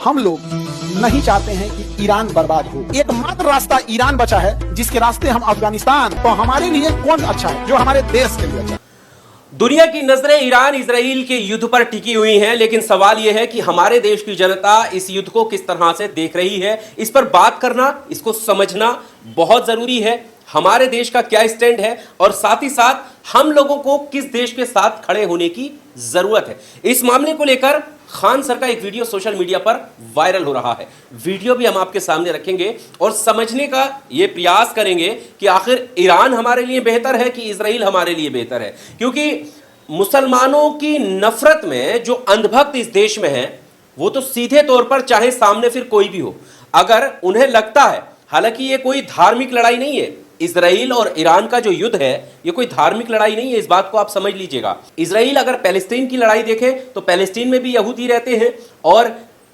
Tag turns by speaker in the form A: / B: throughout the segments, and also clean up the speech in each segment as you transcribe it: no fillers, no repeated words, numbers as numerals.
A: हम लोग नहीं चाहते हैं कि ईरान बर्बाद हो। एकमात्र रास्ता ईरान बचा है, जिसके रास्ते हम अफगानिस्तान, तो हमारे लिए कौन अच्छा है? जो हमारे देश के लिए अच्छा है।
B: दुनिया की नजरें ईरान इजराइल के युद्ध पर टिकी हुई हैं, लेकिन सवाल यह है कि हमारे देश की जनता इस युद्ध को किस तरह से देख रही है। इस पर बात करना, इसको समझना बहुत जरूरी है। हमारे देश का क्या स्टैंड है और साथ ही साथ हम लोगों को किस देश के साथ खड़े होने की जरूरत है। इस मामले को लेकर खान सर का एक वीडियो सोशल मीडिया पर वायरल हो रहा है। वीडियो भी हम आपके सामने रखेंगे और समझने का ये प्रयास करेंगे कि आखिर ईरान हमारे लिए बेहतर है कि इजराइल हमारे लिए बेहतर है। क्योंकि मुसलमानों की नफरत में जो अंधभक्त इस देश में है, वो तो सीधे तौर पर, चाहे सामने फिर कोई भी हो, अगर उन्हें लगता है, हालांकि ये कोई धार्मिक लड़ाई नहीं है, इजराइल और ईरान का जो युद्ध है ये कोई धार्मिक लड़ाई नहीं है, इस बात को आप समझ लीजिएगा। इजराइल अगर पैलेस्टीन की लड़ाई देखें तो पैलेस्टीन में भी यहूदी रहते हैं, और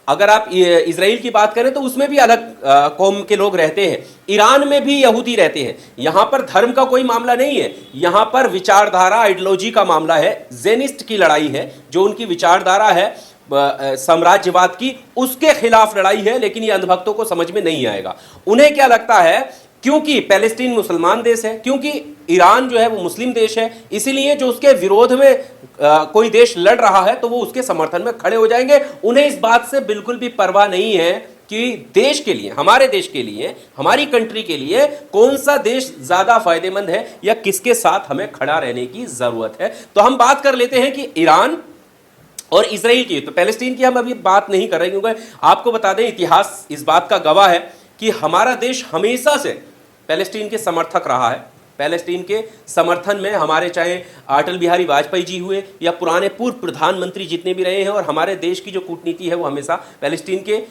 B: अगर आप इजराइल की बात करें तो उसमें भी अलग कौम के लोग रहते हैं। ईरान में भी यहूदी रहते हैं। यहां पर धर्म का कोई मामला नहीं है, यहां पर विचारधारा, आइडियोलॉजी का मामला है। ज़ेनिस्ट की लड़ाई है, जो उनकी विचारधारा है साम्राज्यवाद की, उसके खिलाफ लड़ाई है। लेकिन ये अंधभक्तों को समझ में नहीं आएगा। उन्हें क्या लगता है, क्योंकि पैलेस्टीन मुसलमान देश है, क्योंकि ईरान जो है वो मुस्लिम देश है, इसीलिए जो उसके विरोध में कोई देश लड़ रहा है तो वो उसके समर्थन में खड़े हो जाएंगे। उन्हें इस बात से बिल्कुल भी परवाह नहीं है कि देश के लिए, हमारे देश के लिए, हमारी कंट्री के लिए कौन सा देश ज्यादा फायदेमंद है या किसके साथ हमें खड़ा रहने की जरूरत है। तो हम बात कर लेते हैं कि ईरान और इजराइल की। तो पैलेस्टीन की हम अभी बात नहीं कर रहे, क्योंकि आपको बता दें, इतिहास इस बात का गवाह है कि हमारा देश हमेशा से पैलेस्टीन के समर्थक रहा है। पैलेस्टीन के समर्थन में हमारे, चाहे अटल बिहारी वाजपेयी जी हुए या पुराने पूर्व प्रधानमंत्री जितने भी रहे हैं, और हमारे देश की जो कूटनीति है वो हमेशा पैलेस्टीन के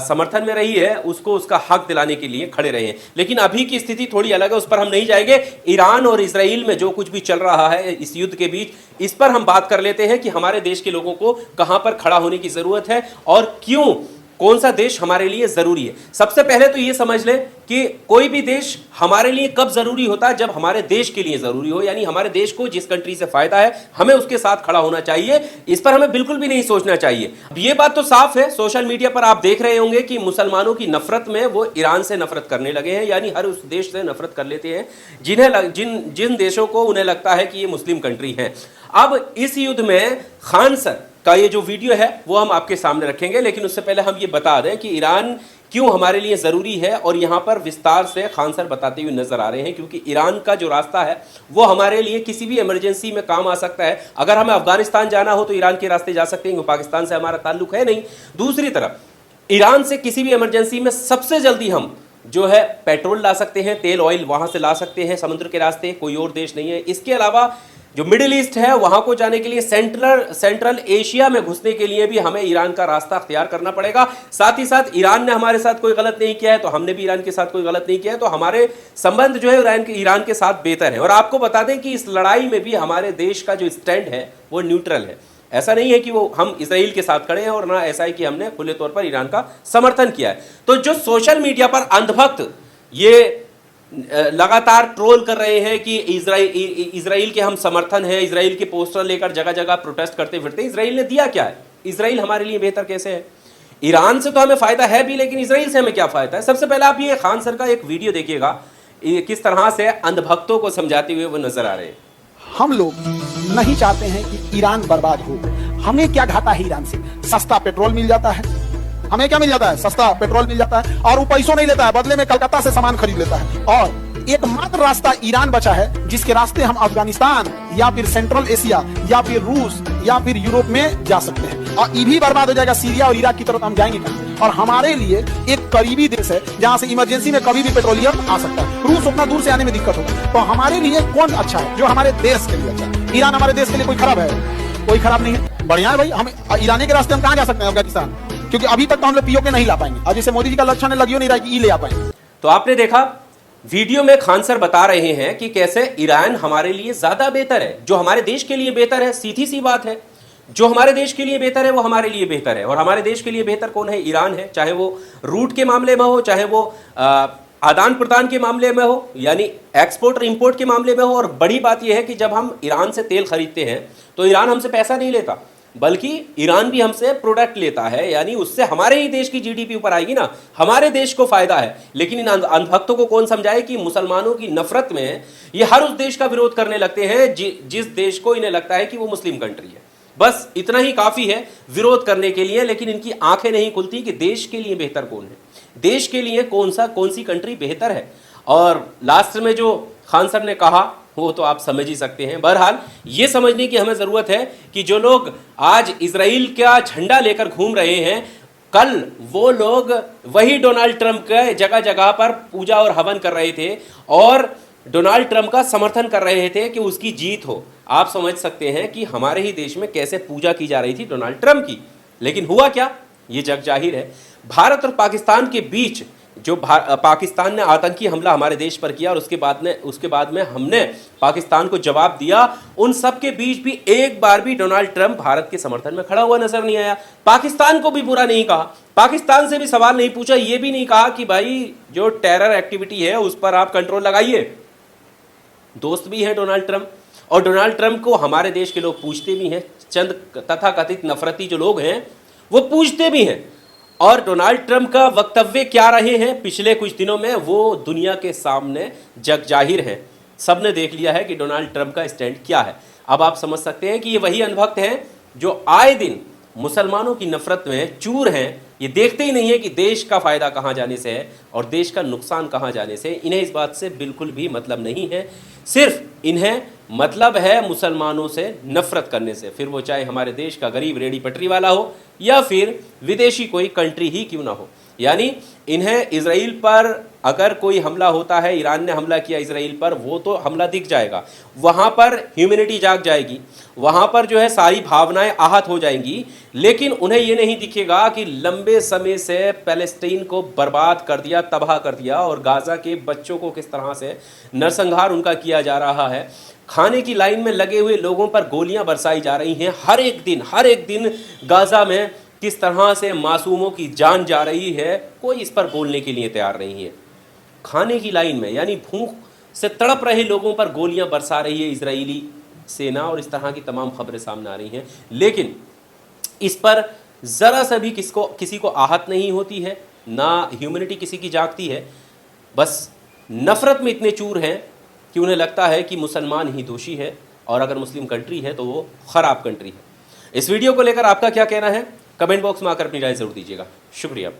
B: समर्थन में रही है, उसको उसका हक दिलाने के लिए खड़े रहे हैं। लेकिन अभी की स्थिति थोड़ी अलग है, उस पर हम नहीं जाएंगे। ईरान और इजराइल में जो कुछ भी चल रहा है इस युद्ध के बीच, इस पर हम बात कर लेते हैं कि हमारे देश के लोगों को कहां पर खड़ा होने की जरूरत है और क्यों, कौन सा देश हमारे लिए जरूरी है। सबसे पहले तो ये समझ लें कि कोई भी देश हमारे लिए कब जरूरी होता है, जब हमारे देश के लिए जरूरी हो, यानी हमारे देश को जिस कंट्री से फायदा है हमें उसके साथ खड़ा होना चाहिए। इस पर हमें बिल्कुल भी नहीं सोचना चाहिए। अब ये बात तो साफ है, सोशल मीडिया पर आप देख रहे होंगे कि मुसलमानों की नफरत में वो ईरान से नफरत करने लगे हैं, यानी हर उस देश से नफरत कर लेते हैं जिन देशों को उन्हें लगता है कि ये मुस्लिम कंट्री है। अब इस युद्ध में खान सर का ये जो वीडियो है वो हम आपके सामने रखेंगे, लेकिन उससे पहले हम ये बता दें कि ईरान क्यों हमारे लिए ज़रूरी है, और यहाँ पर विस्तार से खान सर बताते हुए नजर आ रहे हैं। क्योंकि ईरान का जो रास्ता है वो हमारे लिए किसी भी इमरजेंसी में काम आ सकता है। अगर हमें अफगानिस्तान जाना हो तो ईरान के रास्ते जा सकते हैं, पाकिस्तान से हमारा ताल्लुक है नहीं। दूसरी तरफ ईरान से किसी भी इमरजेंसी में सबसे जल्दी हम जो है पेट्रोल ला सकते हैं, तेल ऑयल वहाँ से ला सकते हैं समुद्र के रास्ते, कोई और देश नहीं है। इसके अलावा जो मिडिल ईस्ट है वहां को जाने के लिए, सेंट्रल एशिया में घुसने के लिए भी हमें ईरान का रास्ता अख्तियार करना पड़ेगा। साथ ही साथ ईरान ने हमारे साथ कोई गलत नहीं किया है तो हमने भी ईरान के साथ कोई गलत नहीं किया है, तो हमारे संबंध जो है ईरान के साथ बेहतर है। और आपको बता दें कि इस लड़ाई में भी हमारे देश का जो स्टैंड है वो न्यूट्रल है। ऐसा नहीं है कि वो हम इजराइल के साथ खड़े हैं, और ना ऐसा है कि हमने खुले तौर पर ईरान का समर्थन किया है। तो जो सोशल मीडिया पर अंधभक्त ये लगातार ट्रोल कर रहे हैं कि इजराइल के हम समर्थन है, इजराइल के पोस्टर लेकर जगह जगह प्रोटेस्ट करते फिरते, इजराइल ने दिया क्या है? इजराइल हमारे लिए बेहतर कैसे है? ईरान से तो हमें फायदा है भी, लेकिन इजराइल से हमें क्या फायदा है? सबसे पहले आप ये खान सर का एक वीडियो देखिएगा, किस तरह से अंधभक्तों को समझाते हुए वो नजर आ रहे हैं।
A: हम लोग नहीं चाहते हैं कि ईरान बर्बाद हो। हमें क्या घाटा है ईरान से? सस्ता पेट्रोल मिल जाता है। हमें क्या मिल जाता है? सस्ता पेट्रोल मिल जाता है, और वो पैसों नहीं लेता है, बदले में कलकत्ता से सामान खरीद लेता है। और एकमात्र रास्ता ईरान बचा है, जिसके रास्ते हम अफगानिस्तान या फिर सेंट्रल एशिया या फिर रूस या फिर यूरोप में जा सकते हैं। और ये भी बर्बाद हो जाएगा, सीरिया और इराक की तरफ हम जाएंगे कहाँ? और हमारे लिए एक करीबी देश है जहां से इमरजेंसी में कभी भी पेट्रोलियम आ सकता है। रूस उतना दूर से आने में दिक्कत होगा। तो हमारे लिए कौन अच्छा है? जो हमारे देश के लिए अच्छा है। ईरान हमारे देश के लिए कोई खराब है? कोई खराब नहीं है, बढ़िया है भाई। हम ईरान के रास्ते हम कहाँ जा सकते हैं? अफगानिस्तान, क्योंकि अभी तक तो हम लोग पीओके नहीं ला पाएंगे, और जैसे मोदी जी का लक्षण है लगियो नहीं रहा कि ई ले आ पाएंगे।
B: तो आपने देखा वीडियो में खान सर बता रहे हैं कि कैसे ईरान हमारे लिए ज्यादा बेहतर है, जो हमारे देश के लिए बेहतर है। सीधी सी बात है, जो हमारे देश के लिए बेहतर है वो हमारे लिए बेहतर है। और हमारे देश के लिए बेहतर कौन है? ईरान है। चाहे वो रूट के मामले में हो, चाहे वो आदान प्रदान के मामले में हो, यानी एक्सपोर्ट और इंपोर्ट के मामले में हो। और बड़ी बात यह है कि जब हम ईरान से तेल खरीदते हैं तो ईरान हमसे पैसा नहीं लेता, बल्कि ईरान भी हमसे प्रोडक्ट लेता है, यानी उससे हमारे ही देश की जीडीपी ऊपर आएगी ना, हमारे देश को फायदा है। लेकिन इन अंधभक्तों को कौन समझाए कि मुसलमानों की नफरत में ये हर उस देश का विरोध करने लगते हैं जिस देश को इन्हें लगता है कि वो मुस्लिम कंट्री है। बस इतना ही काफी है विरोध करने के लिए, लेकिन इनकी आंखें नहीं खुलती कि देश के लिए बेहतर कौन है, देश के लिए कौन सी कंट्री बेहतर है। और लास्ट में जो खान सर ने कहा वो तो आप समझ ही सकते हैं। बहरहाल ये समझने की हमें ज़रूरत है कि जो लोग आज इजराइल का झंडा लेकर घूम रहे हैं, कल वो लोग वही डोनाल्ड ट्रंप के जगह जगह पर पूजा और हवन कर रहे थे और डोनाल्ड ट्रंप का समर्थन कर रहे थे कि उसकी जीत हो। आप समझ सकते हैं कि हमारे ही देश में कैसे पूजा की जा रही थी डोनाल्ड ट्रंप की। लेकिन हुआ क्या, ये जग जाहिर है। भारत और पाकिस्तान के बीच जो पाकिस्तान ने आतंकी हमला हमारे देश पर किया और उसके बाद में हमने पाकिस्तान को जवाब दिया, उन सब के बीच भी एक बार भी डोनाल्ड ट्रंप भारत के समर्थन में खड़ा हुआ नजर नहीं आया। पाकिस्तान को भी बुरा नहीं कहा, पाकिस्तान से भी सवाल नहीं पूछा, यह भी नहीं कहा कि भाई जो टेरर एक्टिविटी है उस पर आप कंट्रोल लगाइए। दोस्त भी है डोनाल्ड ट्रंप, और डोनाल्ड ट्रंप को हमारे देश के लोग पूछते भी हैं, चंद तथाकथित नफरती जो लोग हैं वो पूछते भी हैं। और डोनाल्ड ट्रंप का वक्तव्य क्या रहे हैं पिछले कुछ दिनों में, वो दुनिया के सामने जग जाहिर है। सबने देख लिया है कि डोनाल्ड ट्रंप का स्टैंड क्या है। अब आप समझ सकते हैं कि ये वही अनभक्त हैं जो आए दिन मुसलमानों की नफरत में चूर हैं। ये देखते ही नहीं है कि देश का फायदा कहां जाने से है और देश का नुकसान कहां जाने से। इन्हें इस बात से बिल्कुल भी मतलब नहीं है, सिर्फ इन्हें मतलब है मुसलमानों से नफरत करने से, फिर वो चाहे हमारे देश का गरीब रेडी पटरी वाला हो या फिर विदेशी कोई कंट्री ही क्यों ना हो। यानी इन्हें इजराइल पर अगर कोई हमला होता है, ईरान ने हमला किया इजराइल पर, वो तो हमला दिख जाएगा, वहाँ पर ह्यूमैनिटी जाग जाएगी, वहाँ पर जो है सारी भावनाएं आहत हो जाएंगी। लेकिन उन्हें ये नहीं दिखेगा कि लंबे समय से पैलेस्टीन को बर्बाद कर दिया, तबाह कर दिया, और गाज़ा के बच्चों को किस तरह से नरसंहार उनका किया जा रहा है। खाने की लाइन में लगे हुए लोगों पर गोलियां बरसाई जा रही हैं हर एक दिन गाज़ा में किस तरह से मासूमों की जान जा रही है, कोई इस पर बोलने के लिए तैयार नहीं है। खाने की लाइन में यानी भूख से तड़प रहे लोगों पर गोलियां बरसा रही है इजरायली सेना, और इस तरह की तमाम खबरें सामने आ रही हैं। लेकिन इस पर ज़रा सा भी किसी को आहत नहीं होती है, ना ह्यूमैनिटी किसी की जागती है। बस नफ़रत में इतने चूर हैं कि उन्हें लगता है कि मुसलमान ही दोषी है, और अगर मुस्लिम कंट्री है तो वो ख़राब कंट्री है। इस वीडियो को लेकर आपका क्या कहना है, कमेंट बॉक्स में आकर अपनी राय ज़रूर दीजिएगा। शुक्रिया।